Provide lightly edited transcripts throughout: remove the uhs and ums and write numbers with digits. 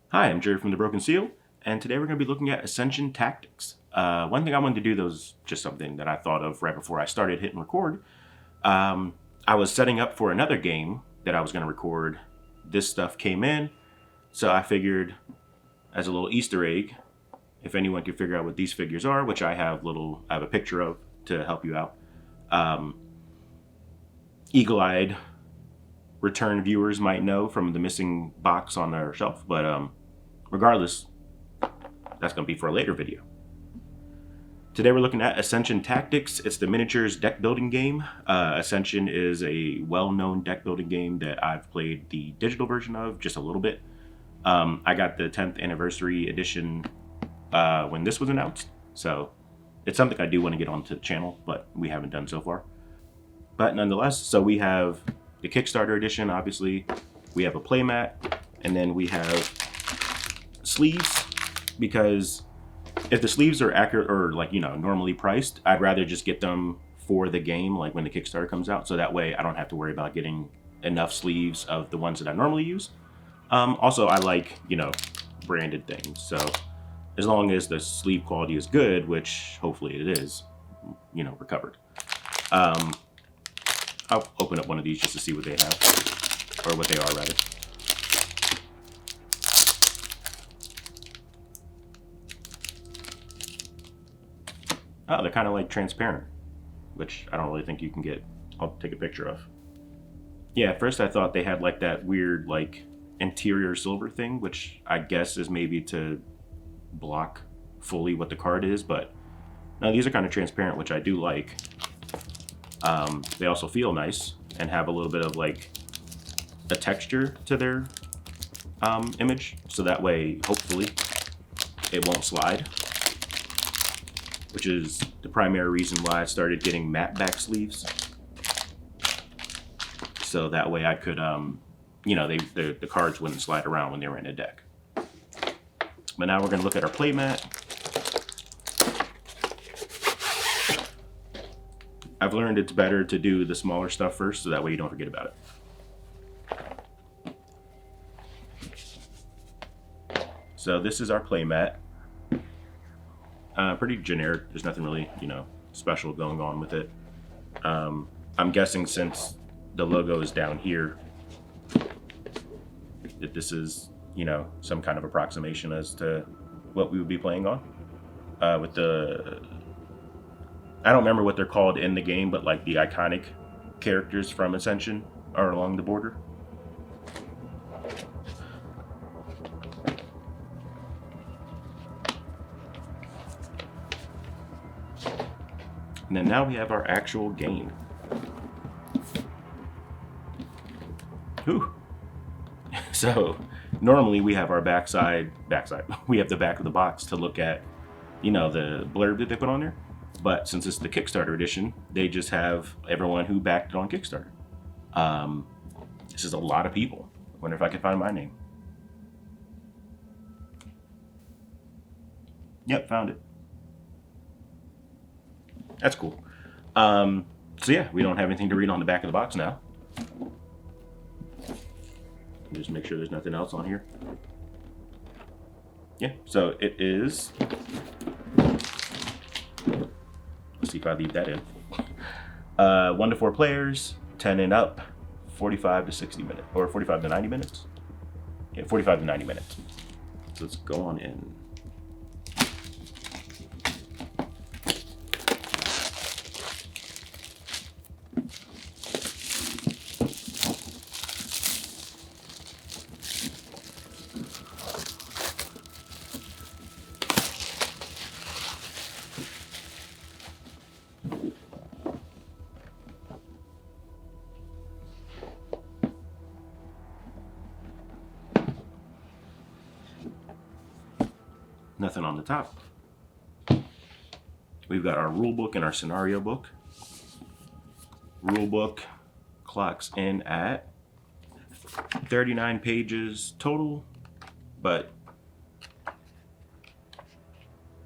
Hi, I'm Jerry from The Broken Seal, and today we're going to be looking at Ascension Tactics. One thing I wanted to do, that was just something that I thought of right before I started hitting record. I was setting up for another game that I was going to record. This stuff came in, so I figured as a little Easter egg, if anyone could figure out what these figures are, which I have a picture of to help you out. Eagle-eyed return viewers might know from the missing box on their shelf, but regardless, that's going to be for a later video. Today we're looking at Ascension Tactics. It's the miniatures deck building game. Ascension is a well-known deck building game that I've played the digital version of just a little bit. I got the 10th anniversary edition when this was announced, so it's something I do want to get onto the channel, but we haven't done so far. But nonetheless, so we have the Kickstarter edition, obviously. We have a playmat, and then we have sleeves, because if the sleeves are accurate or normally priced, I'd rather just get them for the game, like when the Kickstarter comes out, so that way I don't have to worry about getting enough sleeves of the ones that I normally use. Also, I like, branded things, so as long as the sleeve quality is good, which hopefully it is, we're covered. I'll open up one of these just to see what they have, or what they are, rather. Oh, they're kind of like transparent, which I don't really think you can get. I'll take a picture of. Yeah, at first I thought they had like that weird like interior silver thing, which I guess is maybe to block fully what the card is, but no, these are kind of transparent, which I do like. They also feel nice and have a little bit of like a texture to their image, so that way hopefully it won't slide, which is the primary reason why I started getting matte back sleeves, so that way I could the cards wouldn't slide around when they were in a deck. But now we're going to look at our playmat. I've learned it's better to do the smaller stuff first, so that way you don't forget about it. So this is our playmat. Pretty generic. There's nothing really, special going on with it. I'm guessing since the logo is down here, that this is, some kind of approximation as to what we would be playing on. With the, I don't remember what they're called in the game, but like the iconic characters from Ascension are along the border. And then now we have our actual game. Whew. So normally we have our backside, we have the back of the box to look at, the blurb that they put on there. But since it's the Kickstarter edition, they just have everyone who backed it on Kickstarter. This is a lot of people. I wonder if I can find my name. Yep, found it. That's cool. So yeah, we don't have anything to read on the back of the box now. Just make sure there's nothing else on here. Yeah, so it is. Let's see if I leave that in. 1 to 4 players, 10 and up, 45 to 60 minutes, or 45 to 90 minutes. Yeah, 45 to 90 minutes. So let's go on in. Nothing on the top. We've got our rule book and our scenario book. Rule book clocks in at 39 pages total, but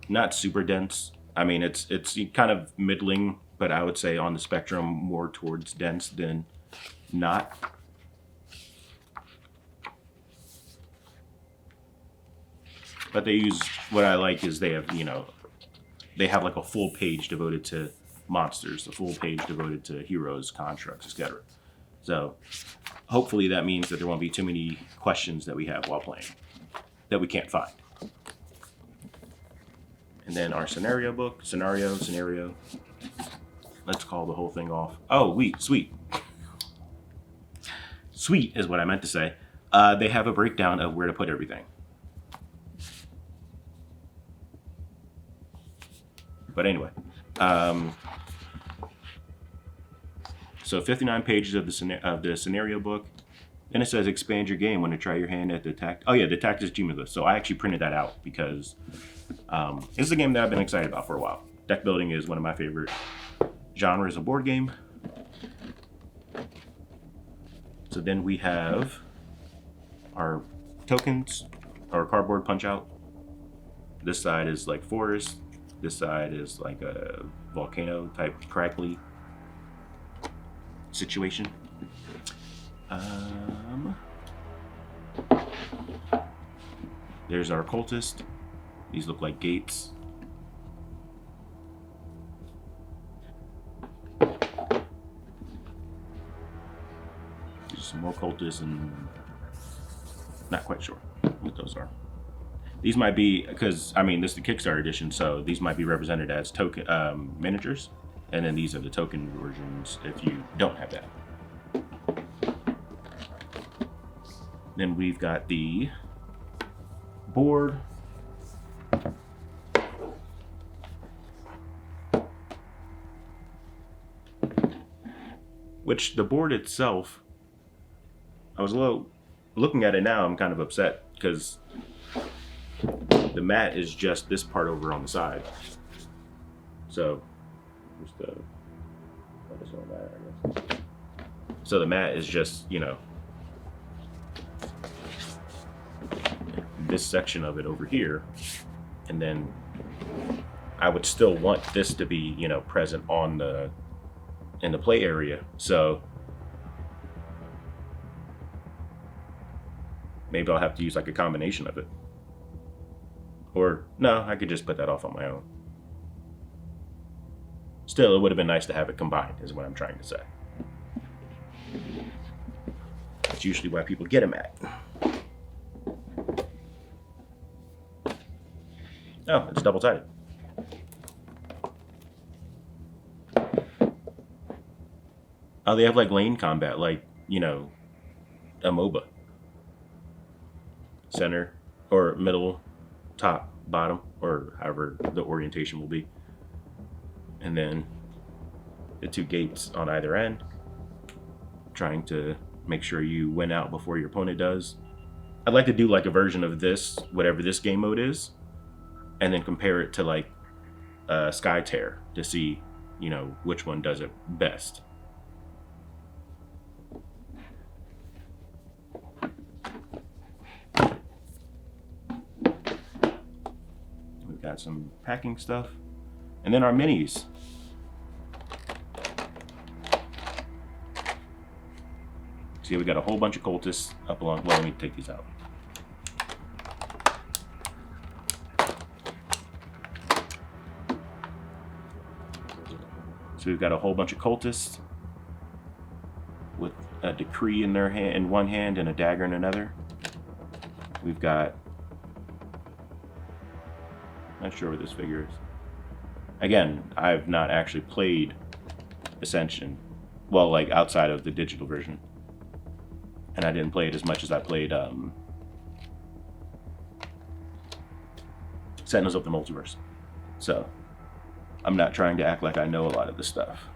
not super dense. I mean, it's kind of middling, but I would say on the spectrum more towards dense than not. But they use, what I like is they have, they have like a full page devoted to monsters, a full page devoted to heroes, constructs, etc. So hopefully that means that there won't be too many questions that we have while playing that we can't find. And then our scenario book, scenario. Let's call the whole thing off. Oh, sweet. Sweet is what I meant to say. They have a breakdown of where to put everything. But anyway, so 59 pages of the scenario book. Then it says expand your game when to try your hand at the tactics. Oh yeah, the tactics achievement list. So I actually printed that out because it's a game that I've been excited about for a while. Deck building is one of my favorite genres of board game. So then we have our tokens, our cardboard punch out. This side is like forest. This side is like a volcano type crackly situation. There's our cultist. These look like gates. There's some more cultists and not quite sure what those are. These might be, because I mean this is the Kickstarter edition, so these might be represented as token miniatures, and then these are the token versions if you don't have that. Then we've got the board. Which the board itself, I was a little looking at it now, I'm kind of upset because the mat is just this part over on the side. So just focus on that, I guess. So the mat is just, this section of it over here, and then I would still want this to be, present on in the play area. So maybe I'll have to use like a combination of it. Or no, I could just put that off on my own. Still, it would have been nice to have it combined, is what I'm trying to say. That's usually why people get them at. Oh, it's double-sided. Oh, they have like lane combat, like, a MOBA. Center, or middle, top, bottom, or however the orientation will be. And then the two gates on either end, trying to make sure you win out before your opponent does. I'd like to do like a version of this, whatever this game mode is, and then compare it to like Sky Tear to see, which one does it best. We've got some packing stuff. And then our minis. See, we got a whole bunch of cultists up along. Well, let me take these out. So we've got a whole bunch of cultists with a decree in their hand, in one hand, and a dagger in another. We've got, not sure what this figure is. Again, I've not actually played Ascension, well, like outside of the digital version, and I didn't play it as much as I played Sentinels of the Multiverse. So I'm not trying to act like I know a lot of this stuff.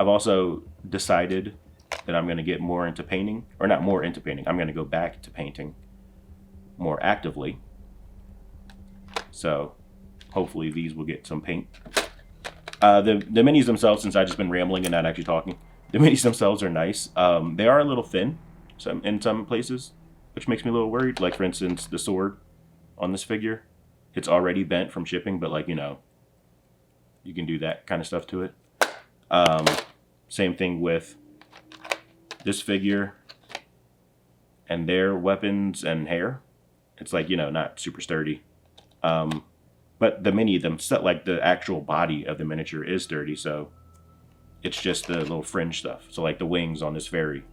I've also decided that I'm going to get more into painting, or not more into painting, I'm going to go back to painting more actively. So hopefully these will get some paint. The minis themselves, since I've just been rambling and not actually talking, the minis themselves are nice. They are a little thin in some places, which makes me a little worried. Like, for instance, the sword on this figure, it's already bent from shipping, but like, you can do that kind of stuff to it. Same thing with this figure. and their weapons and hair. It's like, you know, not super sturdy. But the mini, like the actual body of the miniature is sturdy, so it's just the little fringe stuff. So like the wings on this fairy,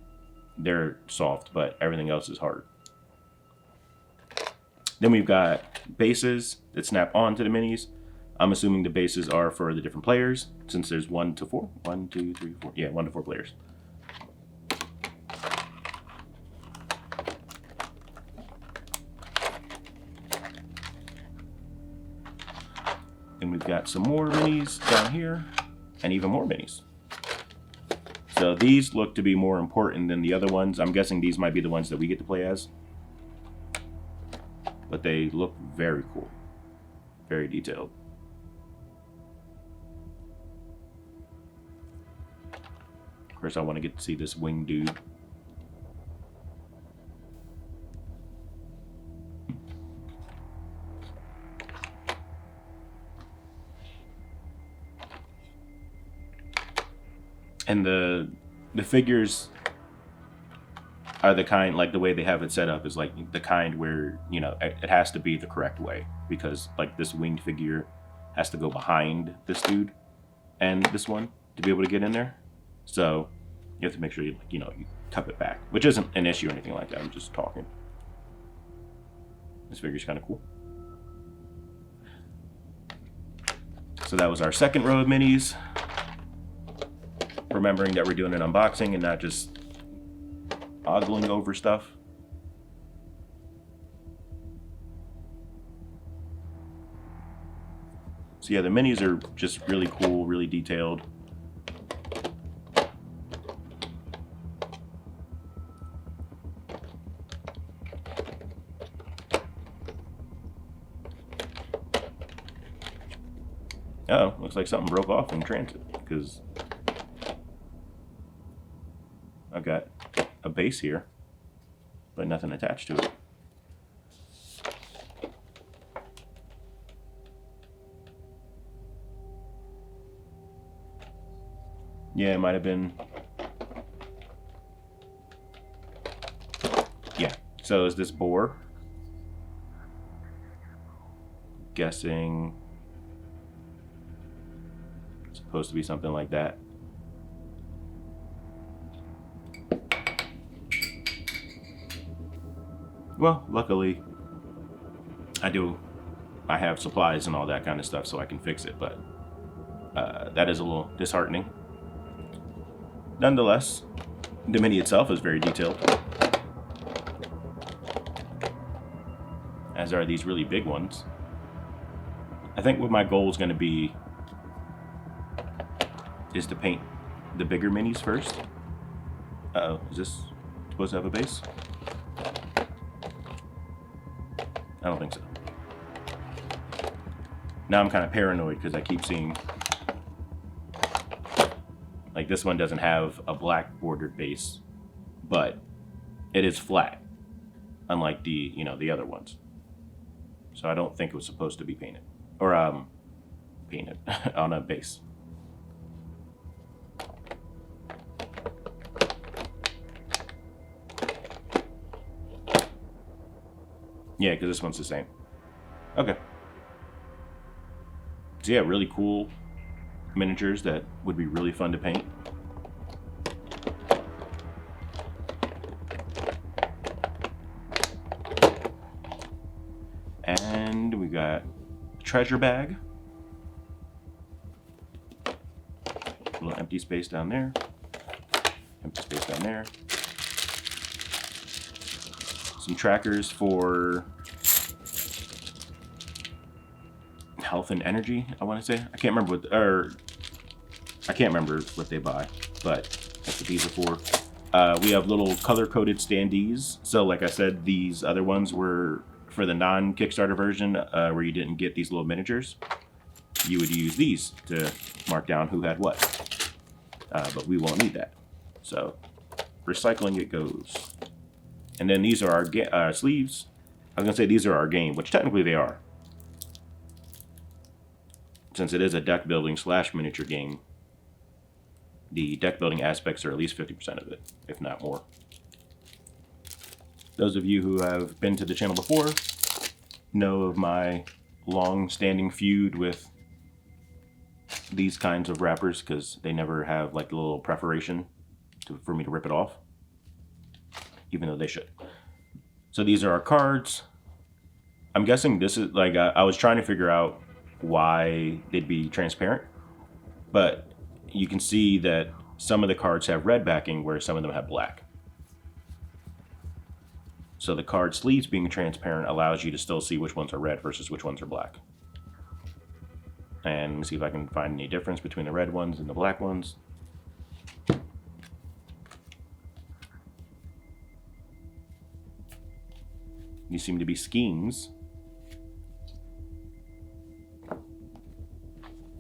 they're soft, but everything else is hard. Then we've got bases that snap onto the minis. I'm assuming the bases are for the different players, since there's 1 to 4. 1, 2, 3, 4. Yeah, 1 to 4 players. And we've got some more minis down here, and even more minis. So these look to be more important than the other ones. I'm guessing these might be the ones that we get to play as. But they look very cool. Very detailed. Of course, I want to get to see this wing dude. And the figures are the kind, like the way they have it set up is like the kind where, you know, it has to be the correct way, because like this winged figure has to go behind this dude and this one to be able to get in there. So you have to make sure you tuck it back, which isn't an issue or anything like that. I'm just talking. This figure's kind of cool. So that was our second row of minis. Remembering that we're doing an unboxing and not just ogling over stuff. So yeah, the minis are just really cool, really detailed. Oh, looks like something broke off in transit, because I've got a base here, but nothing attached to it. Yeah, it might have been. Yeah, so is this boar? Guessing it's supposed to be something like that. Well, luckily, I have supplies and all that kind of stuff, so I can fix it, but that is a little disheartening. Nonetheless, the mini itself is very detailed, as are these really big ones. I think what my goal is going to be is to paint the bigger minis first. Uh-oh, is this supposed to have a base? I don't think so. Now I'm kind of paranoid because I keep seeing, like, this one doesn't have a black bordered base, but it is flat, unlike the other ones. So I don't think it was supposed to be painted, or painted on a base. Yeah, because this one's the same. Okay. So yeah, really cool miniatures that would be really fun to paint. And we got a treasure bag. A little empty space down there. Empty space down there. Some trackers for health and energy, I want to say. I can't remember what they buy, but that's what these are for. We have little color-coded standees. So like I said, these other ones were for the non-Kickstarter version, where you didn't get these little miniatures. You would use these to mark down who had what. But we won't need that. So recycling it goes. And then these are our sleeves. I was going to say these are our game, which technically they are. Since it is a deck building / miniature game, the deck building aspects are at least 50% of it, if not more. Those of you who have been to the channel before know of my long-standing feud with these kinds of wrappers because they never have like a little perforation for me to rip it off, even though they should. So these are our cards. I'm guessing this is like, I was trying to figure out why they'd be transparent, but you can see that some of the cards have red backing where some of them have black. So the card sleeves being transparent allows you to still see which ones are red versus which ones are black. And let me see if I can find any difference between the red ones and the black ones. These seem to be schemes,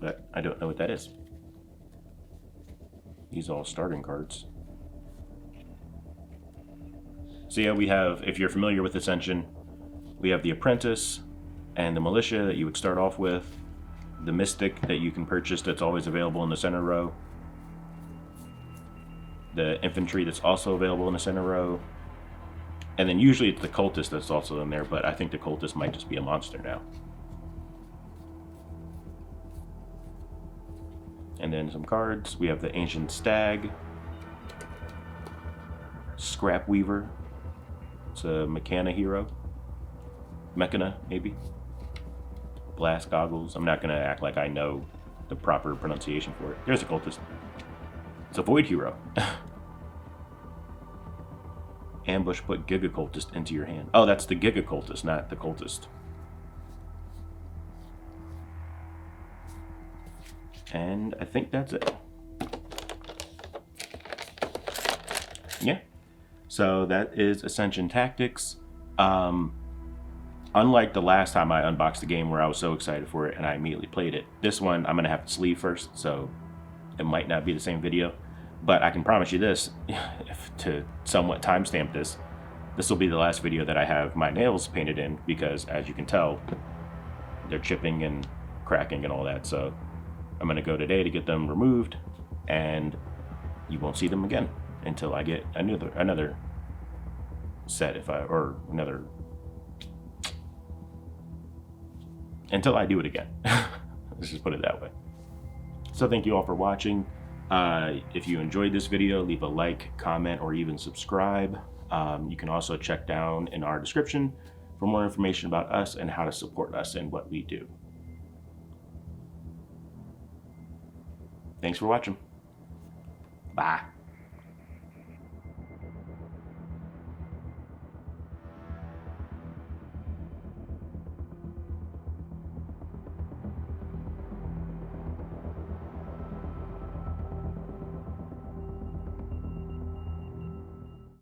but I don't know what that is. These are all starting cards. So yeah, we have, if you're familiar with Ascension, we have the Apprentice and the Militia that you would start off with, the Mystic that you can purchase that's always available in the center row, the Infantry that's also available in the center row, and then usually it's the Cultist that's also in there, but I think the Cultist might just be a monster now. And then some cards. We have the Ancient Stag, Scrap Weaver, it's a Mechana hero, Mechana maybe, Blast Goggles. I'm not going to act like I know the proper pronunciation for it. There's a Cultist. It's a Void hero. Ambush, put Giga Cultist into your hand. Oh, that's the Giga Cultist, not the Cultist. And I think that's it. Yeah. So that is Ascension Tactics. Unlike the last time I unboxed the game where I was so excited for it and I immediately played it, this one I'm going to have to sleeve first, so it might not be the same video. But I can promise you this, to somewhat timestamp this, this will be the last video that I have my nails painted in, because as you can tell, they're chipping and cracking and all that. So I'm going to go today to get them removed, and you won't see them again until I get another set, until I do it again. Let's just put it that way. So thank you all for watching. If you enjoyed this video, leave a like, comment, or even subscribe. You can also check down in our description for more information about us and how to support us in what we do. Thanks for watching. Bye.